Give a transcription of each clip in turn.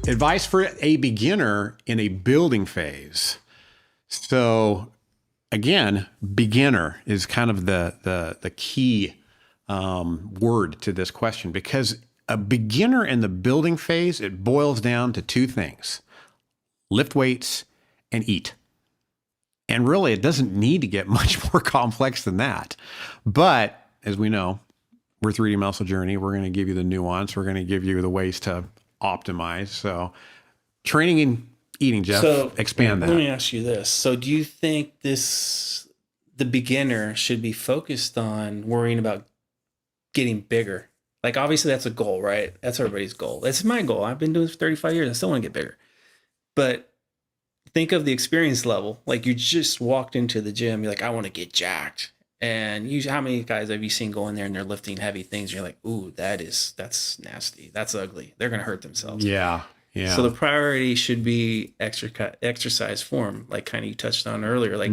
Advice for a beginner in a building phase. So again, beginner is kind of the key word to this question, because a beginner in the building phase, it boils down to two things: lift weights and eat. And really, it doesn't need to get much more complex than that. But as we know, we're 3D Muscle Journey. We're going to give you the nuance. We're going to give you the ways to optimize. So training and eating, Jeff, expand that. Let me ask you this. So do you think the beginner should be focused on worrying about getting bigger? Like, obviously that's a goal, right? That's everybody's goal. That's my goal. I've been doing this for 35 years. I still want to get bigger. But think of the experience level. Like, you just walked into the gym. You're like, I want to get jacked. And how many guys have you seen go in there and they're lifting heavy things? You're like, ooh, that's nasty. That's ugly. They're going to hurt themselves. Yeah. Yeah. So the priority should be exercise form, like kind of you touched on earlier. Like,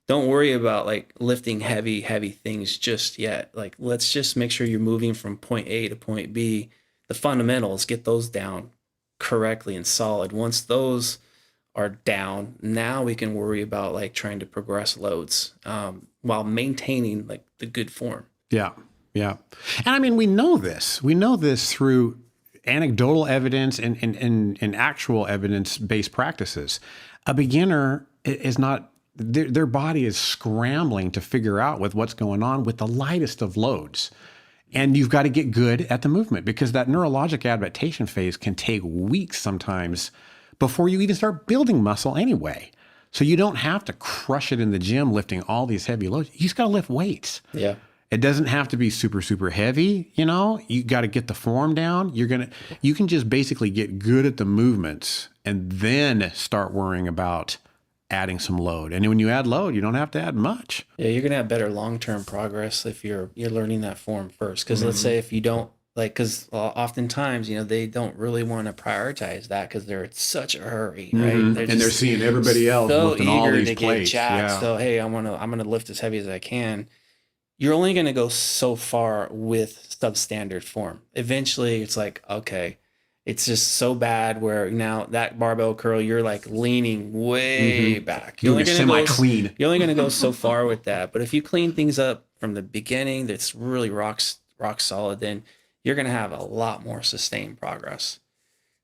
don't worry about like lifting heavy things just yet. Like, let's just make sure you're moving from point A to point B. The fundamentals, get those down correctly and solid. Once those are down, now we can worry about like trying to progress loads while maintaining like the good form. Yeah. Yeah. And I mean, we know this through anecdotal evidence and actual evidence-based practices. A beginner is not, their body is scrambling to figure out with what's going on with the lightest of loads. And you've got to get good at the movement, because that neurologic adaptation phase can take weeks sometimes before you even start building muscle anyway. So you don't have to crush it in the gym lifting all these heavy loads. You just got to lift weights. Yeah. It doesn't have to be super, super heavy. You got to get the form down. You can just basically get good at the movements and then start worrying about adding some load. And when you add load, you don't have to add much. Yeah. You're going to have better long-term progress if you're learning that form first. Cause let's say if you don't cause oftentimes, they don't really want to prioritize that because they're in such a hurry, right? They're seeing everybody else so lifting all eager these to plates. get jacked. Yeah. So, hey, I'm going to lift as heavy as I can. You're only going to go so far with substandard form. Eventually it's like, okay, it's just so bad where now that barbell curl, you're like leaning way back. You're only semi-clean. You're only going to go so far with that. But if you clean things up from the beginning, that's really rock solid, then you're going to have a lot more sustained progress.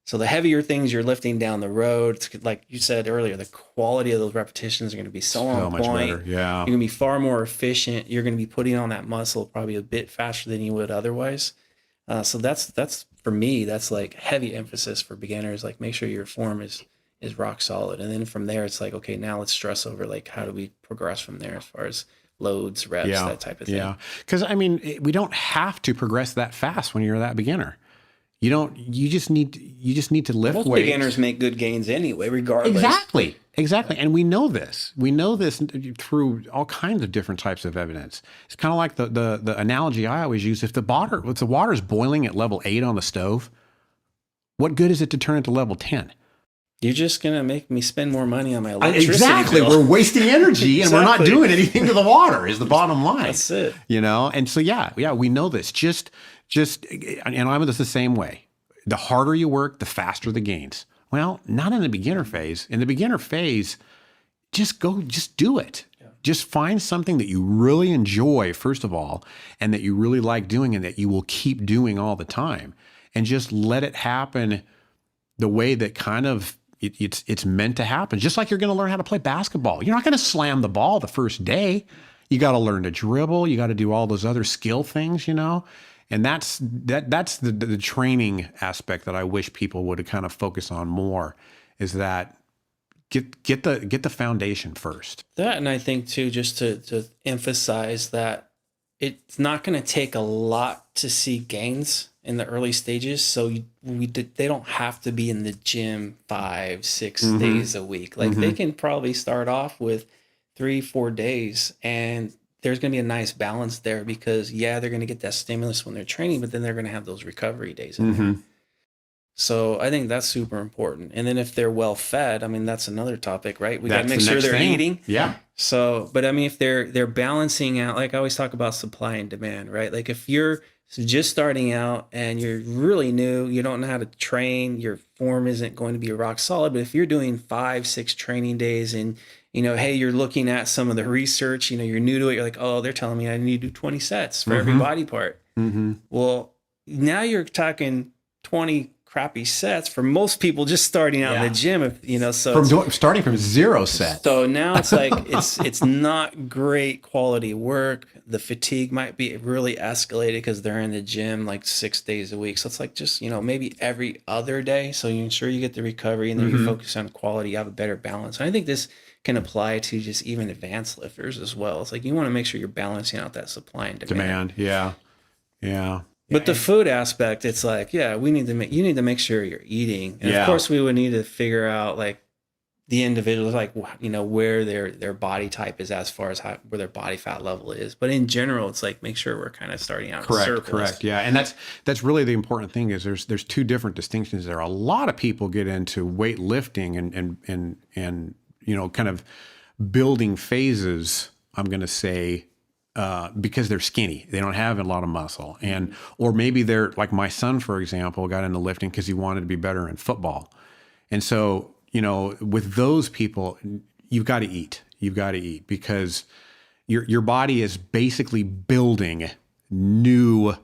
So the heavier things you're lifting down the road, like you said earlier, the quality of those repetitions are going to be so on much point. better. Yeah. You're going to be far more efficient. You're going to be putting on that muscle probably a bit faster than you would otherwise. So that's for me, that's like heavy emphasis for beginners. Like, make sure your form is rock solid. And then from there, it's like, okay, now let's stress over like, how do we progress from there as far as loads, reps, that type of thing. Yeah. Because I mean, we don't have to progress that fast when you're that beginner. You just need to lift Most weights. beginners make good gains anyway, regardless. Exactly. And we know this. We know this through all kinds of different types of evidence. It's kind of like the analogy I always use. If the water is boiling at level 8 on the stove, what good is it to turn it to level 10? You're just going to make me spend more money on my electricity Exactly. bill. We're wasting energy and we're not doing anything to the water is the bottom line. That's it. And so, yeah, we know this. And I'm the same way. The harder you work, the faster the gains. Well, not in the beginner phase. In the beginner phase, just do it. Yeah. Just find something that you really enjoy, first of all, and that you really like doing and that you will keep doing all the time. And just let it happen the way that kind of it's meant to happen. Just like you're going to learn how to play basketball. You're not going to slam the ball the first day. You got to learn to dribble. You got to do all those other skill things, And that's the training aspect that I wish people would kind of focus on more, is that get the foundation first. That, and I think too, just to emphasize that it's not going to take a lot to see gains in the early stages. So they don't have to be in the gym 5-6 days a week. Like they can probably start off with 3-4 days, and there's going to be a nice balance there because they're going to get that stimulus when they're training, but then they're going to have those recovery days in there. So I think that's super important. And then if they're well fed, I mean, that's another topic, right? We got to make sure they're eating. Yeah. So, but I mean, if they're balancing out, like I always talk about supply and demand, right? Like if you're So just starting out and you're really new, you don't know how to train, your form isn't going to be rock solid. But if you're doing 5, 6 training days and, hey, you're looking at some of the research, you're new to it, you're like, oh, they're telling me I need to do 20 sets for every body part. Well, now you're talking 20 crappy sets for most people just starting out in the gym, Starting from 0 sets. So now it's like it's not great quality work. The fatigue might be really escalated because they're in the gym like 6 days a week. So it's like just maybe every other day. So you ensure you get the recovery and then you focus on quality. You have a better balance. And I think this can apply to just even advanced lifters as well. It's like you want to make sure you're balancing out that supply and demand. Yeah. But the food aspect, it's like, you need to make sure you're eating. And of course we would need to figure out like the individuals, like, where their body type is as far as where their body fat level is. But in general, it's like, make sure we're kind of starting out surplus. Correct. Yeah. And that's really the important thing is there's 2 different distinctions there. A lot of people get into weightlifting and kind of building phases, I'm going to say, because they're skinny, they don't have a lot of muscle, or maybe they're like my son, for example, got into lifting because he wanted to be better in football, and so with those people, you've got to eat. You've got to eat because your body is basically building new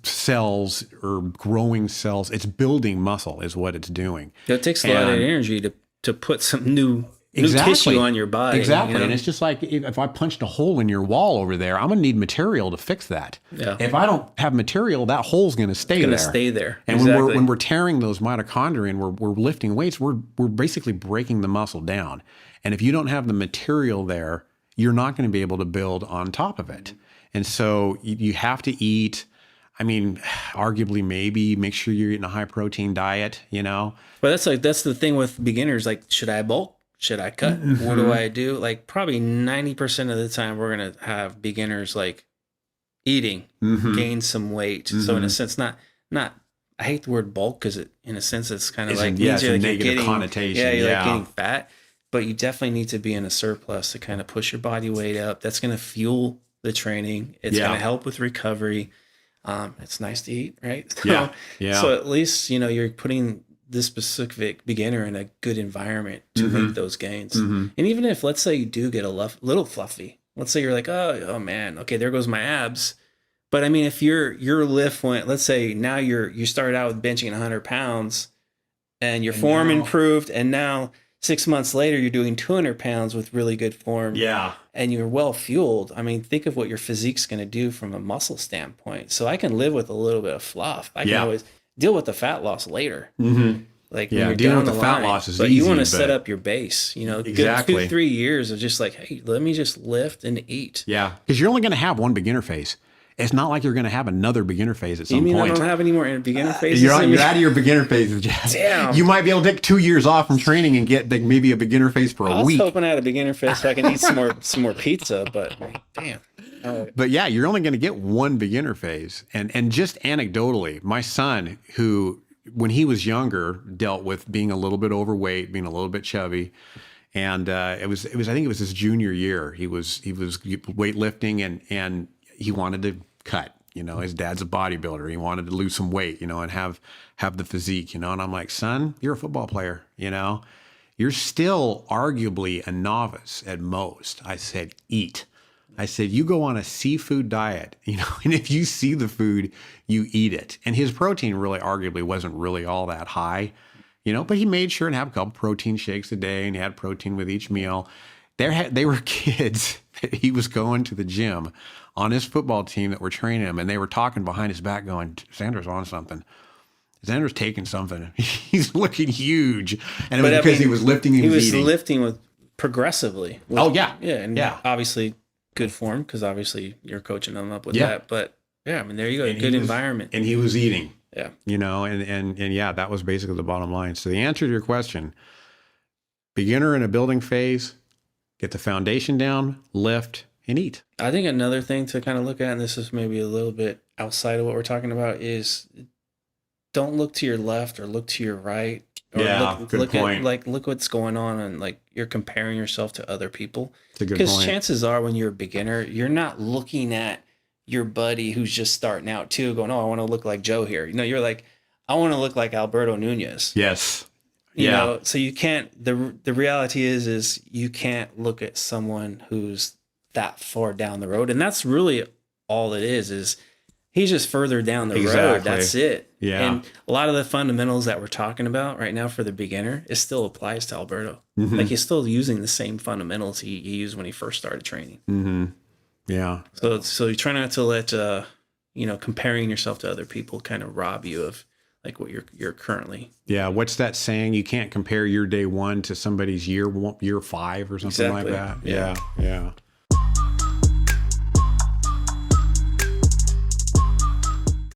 cells or growing cells. It's building muscle, is what it's doing. It takes a lot of energy to put some new tissue on your body. Exactly. And it's just like if I punched a hole in your wall over there, I'm going to need material to fix that. Yeah. If I don't have material, that hole's going to stay there. And when we're tearing those mitochondria and we're lifting weights, we're basically breaking the muscle down. And if you don't have the material there, you're not going to be able to build on top of it. And so you have to eat. I mean, arguably, maybe make sure you're eating a high protein diet, But that's the thing with beginners. Like, should I bulk? Should I cut? What do I do? Like, probably 90% of the time, we're going to have beginners like eating, gain some weight. So in a sense, not. I hate the word bulk because in a sense, it's kind of like it's a negative connotation. Yeah, you're like getting fat, but you definitely need to be in a surplus to kind of push your body weight up. That's going to fuel the training. It's going to help with recovery. It's nice to eat, right? So at least you're putting this specific beginner in a good environment to make those gains. And even if, let's say, you do get a little fluffy, let's say you're like, oh man, okay, there goes my abs. But I mean, if your lift went, let's say now you started out with benching 100 pounds and your form improved, and now 6 months later you're doing 200 pounds with really good form. Yeah. And you're well fueled. I mean, think of what your physique's going to do from a muscle standpoint. So I can live with a little bit of fluff. I can always deal with the fat loss later. Like when you're dealing down with the fat loss is but easy. You want to set up your base, Exactly. Good 2-3 years of just like, hey, let me just lift and eat. Yeah, because you're only going to have one beginner phase. It's not like you're going to have another beginner phase at some point. You mean point. I don't have any more beginner phases? You're out of your beginner phases, Jeff. Damn. You might be able to take 2 years off from training and get maybe a beginner phase for a week. I was hoping I had a beginner phase so I can eat some more pizza, but damn. But yeah, you're only going to get one beginner phase. And just anecdotally, my son, who when he was younger dealt with being a little bit overweight, being a little bit chubby, and it was I think it was his junior year. He was weightlifting and he wanted to cut. His dad's a bodybuilder. He wanted to lose some weight, and have the physique, And I'm like, son, you're a football player, You're still arguably a novice at most. I said, eat. I said, you go on a seafood diet, and if you see the food, you eat it. And his protein really arguably wasn't really all that high, but he made sure to have a couple protein shakes a day, and he had protein with each meal. They were kids that he was going to the gym on his football team that were training him, and they were talking behind his back going, Xander's on something. Xander's taking something. He's looking huge. And it was because he was lifting and he was eating. Lifting with progressively. Yeah. And obviously good form because obviously you're coaching them up with that. But yeah, I mean, there you go. Good environment. And he was eating. Yeah. And yeah, that was basically the bottom line. So the answer to your question, beginner in a building phase, get the foundation down, lift, and eat. I think another thing to kind of look at, and this is maybe a little bit outside of what we're talking about, is don't look to your left or look to your right. Or good point. Look what's going on, and like you're comparing yourself to other people. It's a good point. Because chances are, when you're a beginner, you're not looking at your buddy who's just starting out too, going, "Oh, I want to look like Joe here." You know, you're like, "I want to look like Alberto Nunez." Yes. You Yeah. know, so you can't. The reality is you can't look at someone who's that far down the road, and that's really all it is. Is he's just further down the road. Exactly. That's it. Yeah. And a lot of the fundamentals that we're talking about right now for the beginner, it still applies to Alberto. Mm-hmm. Like he's still using the same fundamentals he used when he first started training. Mm-hmm. Yeah. So you try not to let comparing yourself to other people kind of rob you of like what you're currently. Yeah. What's that saying? You can't compare your day one to somebody's year 5 or something like Exactly. that. Yeah. Yeah.